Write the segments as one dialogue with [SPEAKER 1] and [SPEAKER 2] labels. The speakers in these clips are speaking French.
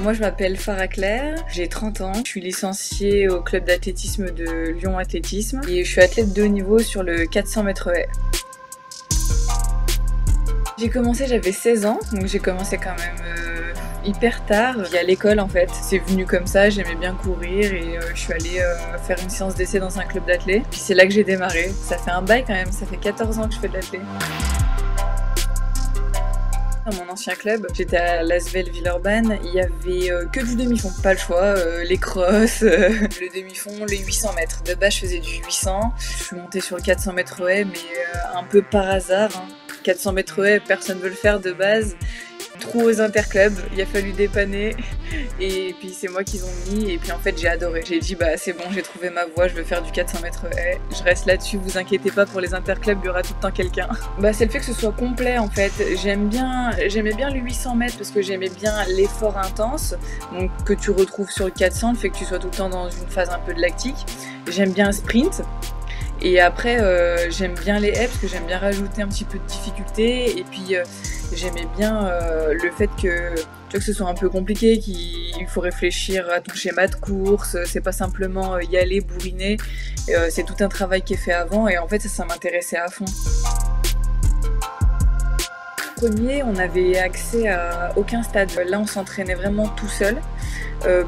[SPEAKER 1] Moi je m'appelle Farah Claire, j'ai 30 ans, je suis licenciée au club d'athlétisme de Lyon Athlétisme et je suis athlète de haut niveau sur le 400 mètres haies. J'ai commencé, j'avais 16 ans, donc j'ai commencé quand même hyper tard, via l'école en fait. C'est venu comme ça, j'aimais bien courir et je suis allée faire une séance d'essai dans un club d'athlé. Puis c'est là que j'ai démarré. Ça fait un bail quand même, ça fait 14 ans que je fais de l'athlé. Dans mon ancien club, j'étais à l'Asvel Villeurbanne, il y avait que du demi-fond, pas le choix, les crosses, le demi-fond, les 800 mètres. De base je faisais du 800, je suis montée sur le 400 mètres haies mais un peu par hasard. 400 mètres haies, personne ne veut le faire de base. Trou aux interclubs, il a fallu dépanner et puis c'est moi qu'ils ont mis et puis en fait j'ai adoré. J'ai dit bah c'est bon, j'ai trouvé ma voie, je veux faire du 400 mètres haies, je reste là-dessus, vous inquiétez pas, pour les interclubs il y aura tout le temps quelqu'un. Bah c'est le fait que ce soit complet en fait, j'aimais bien le 800 mètres parce que j'aimais bien l'effort intense, donc que tu retrouves sur le 400, le fait que tu sois tout le temps dans une phase un peu de lactique. J'aime bien un sprint. Et après, j'aime bien les haies parce que j'aime bien rajouter un petit peu de difficulté. Et puis, j'aimais bien le fait que, tu vois, que ce soit un peu compliqué, qu'il faut réfléchir à ton schéma de course. C'est pas simplement y aller, bourriner. C'est tout un travail qui est fait avant. Et en fait, ça m'intéressait à fond. Premier, on avait accès à aucun stade. Là, on s'entraînait vraiment tout seul.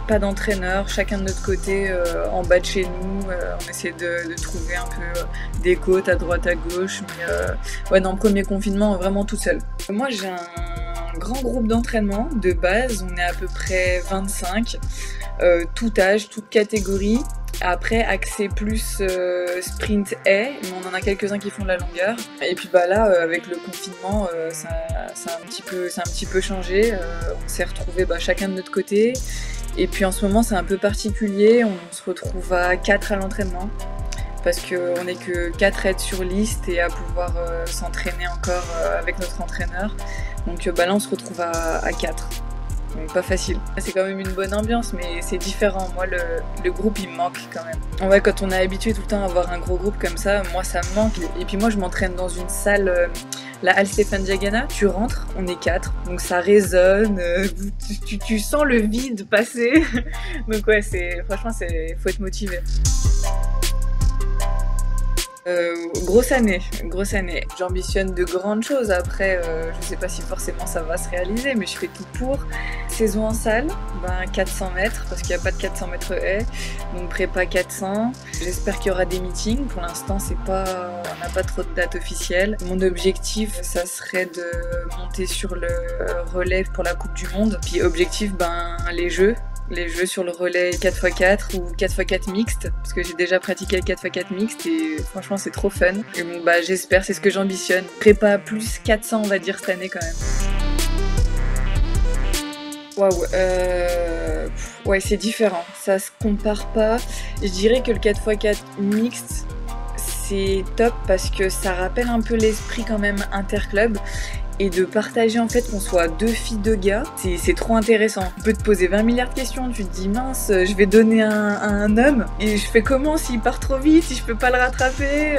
[SPEAKER 1] Pas d'entraîneur, chacun de notre côté, en bas de chez nous. On essayait de trouver un peu des côtes à droite, à gauche. Mais ouais, dans le premier confinement, vraiment tout seul. Moi, j'ai un grand groupe d'entraînement de base. On est à peu près 25, tout âge, toute catégorie. Après, accès plus sprint haies, mais on en a quelques-uns qui font de la longueur. Et puis bah là, avec le confinement, ça a un petit peu changé. On s'est retrouvés chacun de notre côté. Et puis en ce moment, c'est un peu particulier. On se retrouve à 4 à l'entraînement. Parce qu'on n'est que 4 aides sur liste et à pouvoir s'entraîner encore avec notre entraîneur. Donc là, on se retrouve à 4. Donc pas facile. C'est quand même une bonne ambiance, mais c'est différent. Moi, le groupe, il me manque quand même. Ouais, quand on est habitué tout le temps à avoir un gros groupe comme ça, moi, ça me manque. Et puis moi, je m'entraîne dans une salle, la halle Stéphane Diagana. Tu rentres, on est 4, donc ça résonne. Tu sens le vide passer. Donc ouais, franchement, faut être motivé. Grosse année. J'ambitionne de grandes choses. Après, je sais pas si forcément ça va se réaliser, mais je fais tout pour. Saison en salle, 400 mètres, parce qu'il n'y a pas de 400 mètres haies, donc prépa 400. J'espère qu'il y aura des meetings. Pour l'instant, on n'a pas trop de dates officielles. Mon objectif, ça serait de monter sur le relais pour la Coupe du Monde. Puis objectif, les jeux sur le relais 4x4 ou 4x4 mixte, parce que j'ai déjà pratiqué le 4x4 mixte et franchement c'est trop fun. Et bon j'espère, c'est ce que j'ambitionne. Prépa plus 400 on va dire cette année quand même. Waouh, ouais c'est différent, ça se compare pas. Je dirais que le 4x4 mixte c'est top parce que ça rappelle un peu l'esprit quand même interclub. Et de partager en fait qu'on soit 2 filles, 2 gars, c'est trop intéressant. Tu peux te poser 20 milliards de questions, tu te dis mince, je vais donner à un homme et je fais comment s'il part trop vite, si je peux pas le rattraper,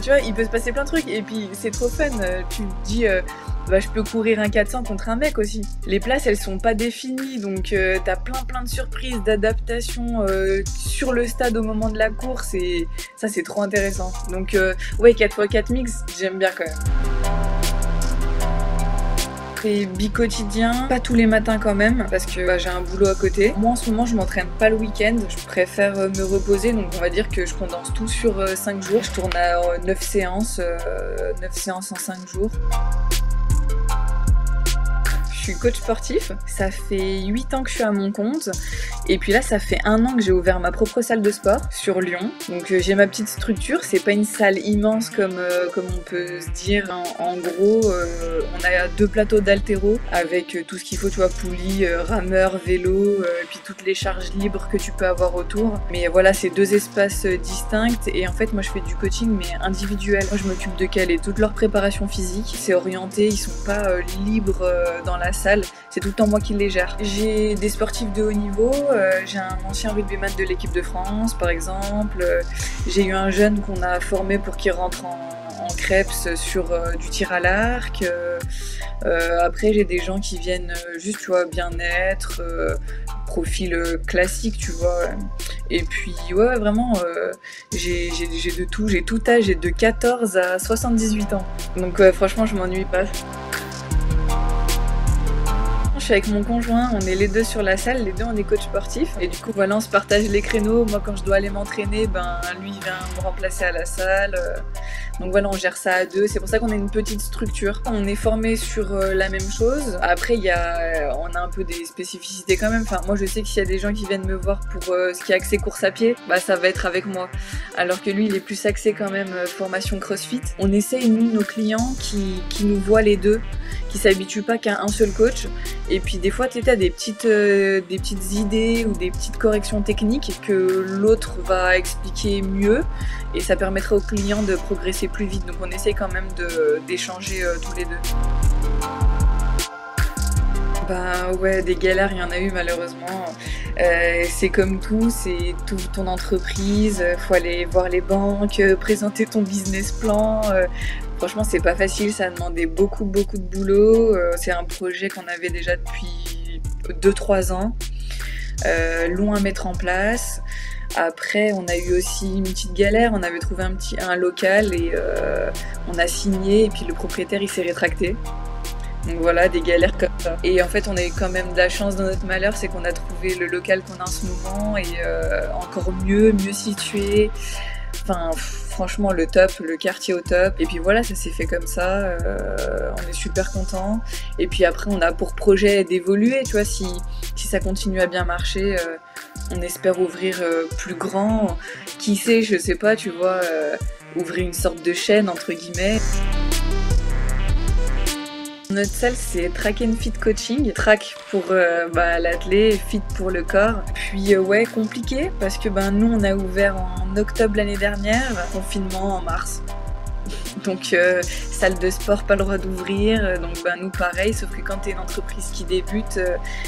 [SPEAKER 1] tu vois, il peut se passer plein de trucs et puis c'est trop fun, tu te dis je peux courir un 400 contre un mec aussi. Les places elles sont pas définies donc t'as plein de surprises, d'adaptations sur le stade au moment de la course et ça c'est trop intéressant. Donc ouais 4x4 mix j'aime bien quand même. C'est bi-quotidien, pas tous les matins quand même, parce que j'ai un boulot à côté. Moi en ce moment je m'entraîne pas le week-end, je préfère me reposer, donc on va dire que je condense tout sur 5 jours. Je tourne à 9 séances en 5 jours. Je suis coach sportif, ça fait 8 ans que je suis à mon compte et puis là ça fait 1 an que j'ai ouvert ma propre salle de sport sur Lyon. Donc j'ai ma petite structure, c'est pas une salle immense comme on peut se dire. En gros on a 2 plateaux d'haltéro avec tout ce qu'il faut, tu vois, poulies, rameurs, vélo, et puis toutes les charges libres que tu peux avoir autour. Mais voilà, c'est 2 espaces distincts et en fait moi je fais du coaching mais individuel. Moi je m'occupe de caler toute leur préparation physique, c'est orienté, ils sont pas libres dans la salle, c'est tout le temps moi qui les gère. J'ai des sportifs de haut niveau, j'ai un ancien rugbyman de l'équipe de France par exemple, j'ai eu un jeune qu'on a formé pour qu'il rentre en crêpes sur du tir à l'arc. Après j'ai des gens qui viennent juste, tu vois, bien-être, profil classique, tu vois. Et puis ouais, vraiment j'ai de tout, j'ai tout âge, j'ai de 14 à 78 ans. Donc franchement je m'ennuie pas. Je suis avec mon conjoint, on est les deux sur la salle, les deux on est coach sportif et du coup voilà, on se partage les créneaux. Moi quand je dois aller m'entraîner, ben lui il vient me remplacer à la salle. Donc voilà, on gère ça à deux. C'est pour ça qu'on a une petite structure. On est formé sur la même chose. Après on a un peu des spécificités quand même. Enfin moi je sais que s'il y a des gens qui viennent me voir pour ce qui est axé course à pied, bah ça va être avec moi. Alors que lui il est plus axé quand même formation CrossFit. On essaye nous, nos clients qui nous voient les deux, qui s'habituent pas qu'à un seul coach. Et puis des fois tu as des petites idées ou des petites corrections techniques que l'autre va expliquer mieux et ça permettra aux clients de progresser plus vite. Donc on essaye quand même d'échanger tous les deux. Bah ouais, des galères, il y en a eu malheureusement. C'est comme tout, c'est toute ton entreprise, faut aller voir les banques, présenter ton business plan. Franchement, c'est pas facile, ça a demandé beaucoup de boulot. C'est un projet qu'on avait déjà depuis 2-3 ans, long à mettre en place. Après, on a eu aussi une petite galère, on avait trouvé un local et on a signé et puis le propriétaire il s'est rétracté. Donc voilà, des galères comme ça. Et en fait, on a eu quand même de la chance dans notre malheur, c'est qu'on a trouvé le local qu'on a en ce moment et encore mieux situé. Enfin, franchement, le top, le quartier au top. Et puis voilà, ça s'est fait comme ça. On est super contents. Et puis après, on a pour projet d'évoluer, tu vois, si ça continue à bien marcher, on espère ouvrir plus grand. Qui sait, je sais pas, tu vois, ouvrir une sorte de chaîne, entre guillemets. Notre salle c'est Track and Fit Coaching, track pour l'athlète, fit pour le corps. Puis ouais, compliqué parce que nous on a ouvert en octobre l'année dernière, confinement en mars. Donc salle de sport pas le droit d'ouvrir, donc nous pareil, sauf que quand t'es une entreprise qui débute,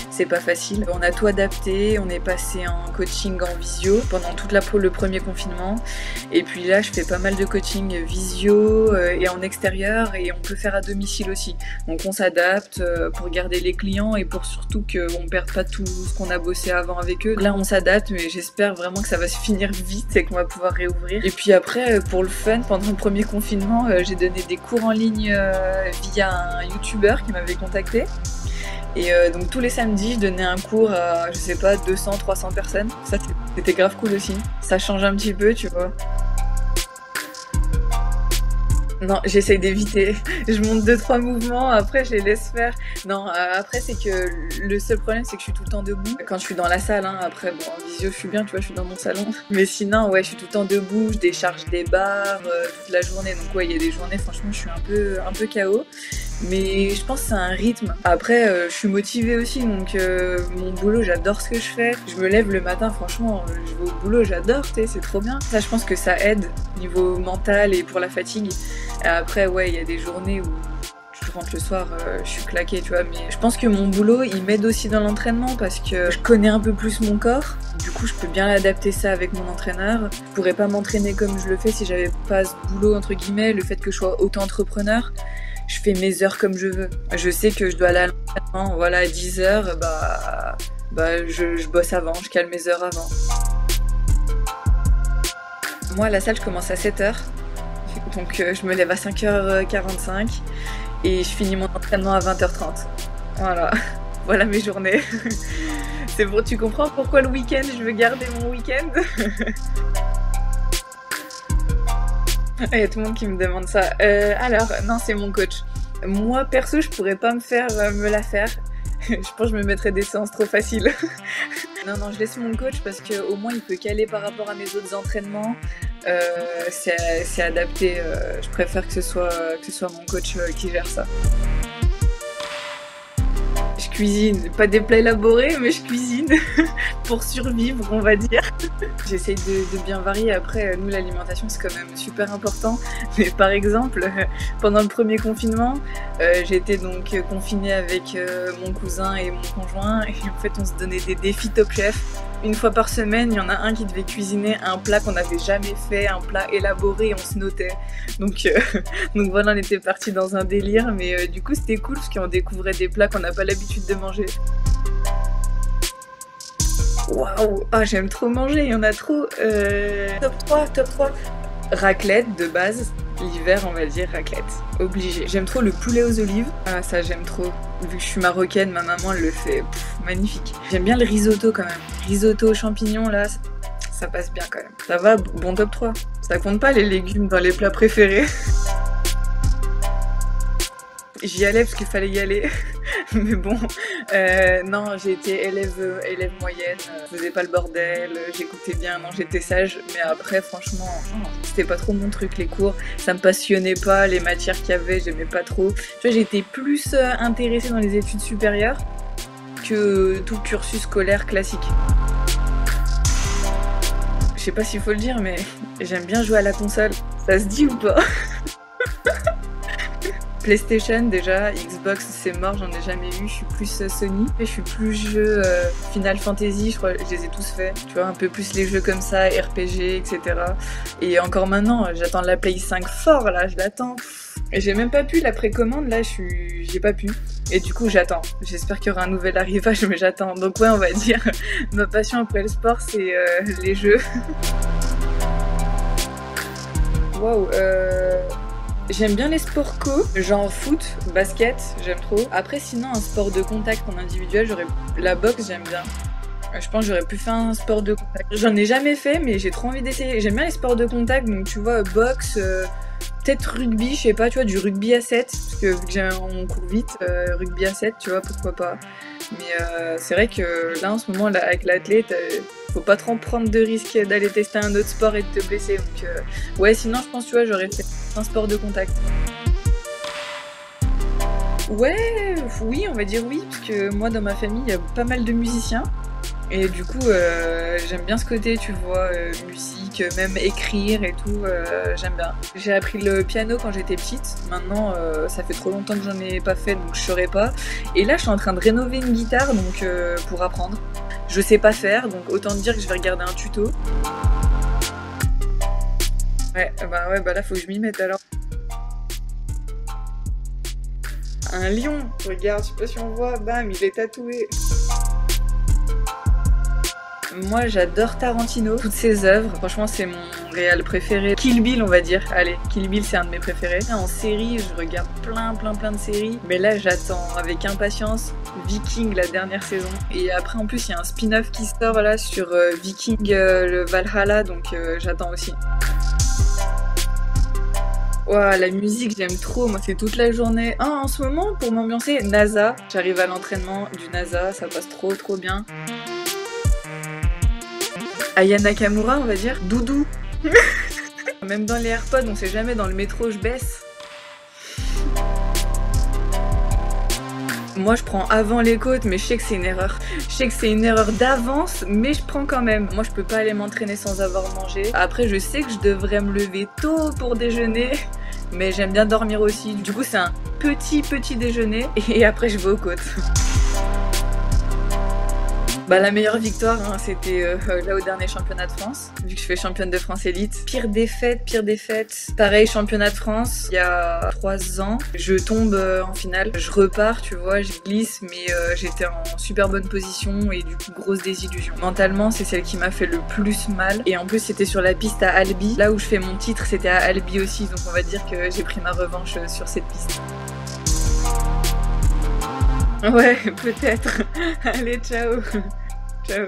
[SPEAKER 1] c'est pas facile. On a tout adapté, on est passé en coaching en visio pendant toute le premier confinement. Et puis là je fais pas mal de coaching visio et en extérieur et on peut faire à domicile aussi. Donc on s'adapte pour garder les clients et pour surtout qu'on perde pas tout ce qu'on a bossé avant avec eux. Là on s'adapte mais j'espère vraiment que ça va se finir vite et qu'on va pouvoir réouvrir. Et puis après pour le fun, pendant le premier confinement, j'ai donné des cours en ligne via un youtubeur qui m'avait contacté. Et donc tous les samedis, je donnais un cours à, je sais pas, 200-300 personnes. Ça, c'était grave cool aussi. Ça change un petit peu, tu vois. Non, j'essaye d'éviter. Je monte 2-3 mouvements, après je les laisse faire. Non, après c'est que le seul problème c'est que je suis tout le temps debout. Quand je suis dans la salle, après bon, en visio je suis bien, tu vois, je suis dans mon salon. Mais sinon, ouais, je suis tout le temps debout, je décharge des barres toute la journée. Donc ouais, il y a des journées, franchement, je suis un peu KO. Mais je pense que c'est un rythme. Après, je suis motivée aussi, donc mon boulot, j'adore ce que je fais. Je me lève le matin, franchement, je vais au boulot, j'adore, tu sais, c'est trop bien. Ça, je pense que ça aide niveau mental et pour la fatigue. Et après, ouais, il y a des journées où je rentre le soir, je suis claquée, tu vois. Mais je pense que mon boulot, il m'aide aussi dans l'entraînement parce que je connais un peu plus mon corps. Du coup, je peux bien l'adapter ça avec mon entraîneur. Je pourrais pas m'entraîner comme je le fais si j'avais pas ce boulot, entre guillemets, le fait que je sois auto-entrepreneur. Je fais mes heures comme je veux. Je sais que je dois aller à l'entraînement, voilà, à 10h, je bosse avant, je cale mes heures avant. Moi, à la salle, je commence à 7h. Donc, je me lève à 5h45 et je finis mon entraînement à 20h30. Voilà, voilà mes journées. C'est bon, tu comprends pourquoi le week-end, je veux garder mon week-end? Il y a tout le monde qui me demande ça. Alors, non, c'est mon coach. Moi, perso, je pourrais pas me la faire. Je pense que je me mettrais des séances trop faciles. Non, je laisse mon coach parce qu'au moins, il peut caler par rapport à mes autres entraînements. C'est adapté. Je préfère que ce soit mon coach qui gère ça. Je cuisine, pas des plats élaborés, mais je cuisine pour survivre, on va dire. J'essaye de bien varier. Après, nous, l'alimentation, c'est quand même super important. Mais par exemple, pendant le premier confinement, j'étais donc confinée avec mon cousin et mon conjoint. Et en fait, on se donnait des défis Top Chef. Une fois par semaine, il y en a un qui devait cuisiner un plat qu'on n'avait jamais fait, un plat élaboré, et on se notait. Donc, donc voilà, on était partis dans un délire, mais du coup c'était cool parce qu'on découvrait des plats qu'on n'a pas l'habitude de manger. Waouh, ah, j'aime trop manger, il y en a trop. Top 3, top 3. Raclette de base, l'hiver on va dire raclette, obligé. J'aime trop le poulet aux olives, ah ça j'aime trop. Vu que je suis marocaine, ma maman elle le fait, magnifique. J'aime bien le risotto quand même. Risotto aux champignons là, ça passe bien quand même. Ça va, bon top 3. Ça compte pas les légumes dans les plats préférés. J'y allais parce qu'il fallait y aller, mais bon, non, j'ai été élève moyenne, je faisais pas le bordel, j'écoutais bien, non, j'étais sage, mais après, franchement, c'était pas trop mon truc, les cours, ça me passionnait pas, les matières qu'il y avait, j'aimais pas trop. Tu vois, j'étais plus intéressée dans les études supérieures que tout le cursus scolaire classique. Je sais pas s'il faut le dire, mais j'aime bien jouer à la console, ça se dit ou pas? PlayStation déjà, Xbox c'est mort, j'en ai jamais eu, je suis plus Sony. Et je suis plus jeu Final Fantasy, je crois je les ai tous faits. Tu vois, un peu plus les jeux comme ça, RPG, etc. Et encore maintenant, j'attends la Play 5 fort là, je l'attends. Et j'ai même pas pu la précommande, là j'ai pas pu. Et du coup j'attends. J'espère qu'il y aura un nouvel arrivage, mais j'attends. Donc ouais, on va dire, ma passion après le sport c'est les jeux. Waouh, j'aime bien les sports co, genre foot, basket, j'aime trop. Après sinon un sport de contact en individuel, la boxe j'aime bien. Je pense que j'aurais pu faire un sport de contact. J'en ai jamais fait mais j'ai trop envie d'essayer. J'aime bien les sports de contact, donc tu vois boxe, peut-être rugby, je sais pas, tu vois, du rugby à 7, parce que vu que on court vite, rugby à 7, tu vois, pourquoi pas. Mais c'est vrai que là en ce moment là, avec l'athlète, faut pas trop prendre de risques d'aller tester un autre sport et de te blesser. Donc ouais, sinon je pense, tu vois, j'aurais fait un sport de contact. Ouais, oui, on va dire oui, parce que moi dans ma famille il y a pas mal de musiciens. Et du coup, j'aime bien ce côté, tu vois, musique, même écrire et tout, j'aime bien. J'ai appris le piano quand j'étais petite, maintenant ça fait trop longtemps que j'en ai pas fait, donc je saurais pas. Et là, je suis en train de rénover une guitare, donc pour apprendre. Je sais pas faire, donc autant te dire que je vais regarder un tuto. Ouais, bah là, faut que je m'y mette alors. Un lion, regarde, je sais pas si on voit, bam, il est tatoué. Moi j'adore Tarantino, toutes ses œuvres, franchement c'est mon réal préféré. Kill Bill on va dire, allez, Kill Bill c'est un de mes préférés. En série, je regarde plein de séries, mais là j'attends avec impatience Viking la dernière saison. Et après en plus il y a un spin-off qui sort là sur Viking le Valhalla, donc j'attends aussi. Ouah, la musique j'aime trop, moi c'est toute la journée. Ah, en ce moment pour m'ambiancer, NASA, j'arrive à l'entraînement du NASA, ça passe trop bien. Aya Nakamura, on va dire. Doudou. Même dans les AirPods, on sait jamais, dans le métro, je baisse. Moi, je prends avant les côtes, mais je sais que c'est une erreur. Je sais que c'est une erreur d'avance, mais je prends quand même. Moi, je peux pas aller m'entraîner sans avoir mangé. Après, je sais que je devrais me lever tôt pour déjeuner, mais j'aime bien dormir aussi. Du coup, c'est un petit déjeuner, et après, je vais aux côtes. Bah, la meilleure victoire, hein, c'était là au dernier championnat de France, vu que je fais championne de France élite. Pire défaite. Pareil, championnat de France, il y a 3 ans. Je tombe en finale, je repars, tu vois, je glisse, mais j'étais en super bonne position et du coup, grosse désillusion. Mentalement, c'est celle qui m'a fait le plus mal. Et en plus, c'était sur la piste à Albi. Là où je fais mon titre, c'était à Albi aussi, donc on va dire que j'ai pris ma revanche sur cette piste. Ouais, peut-être. Allez, ciao. Ciao.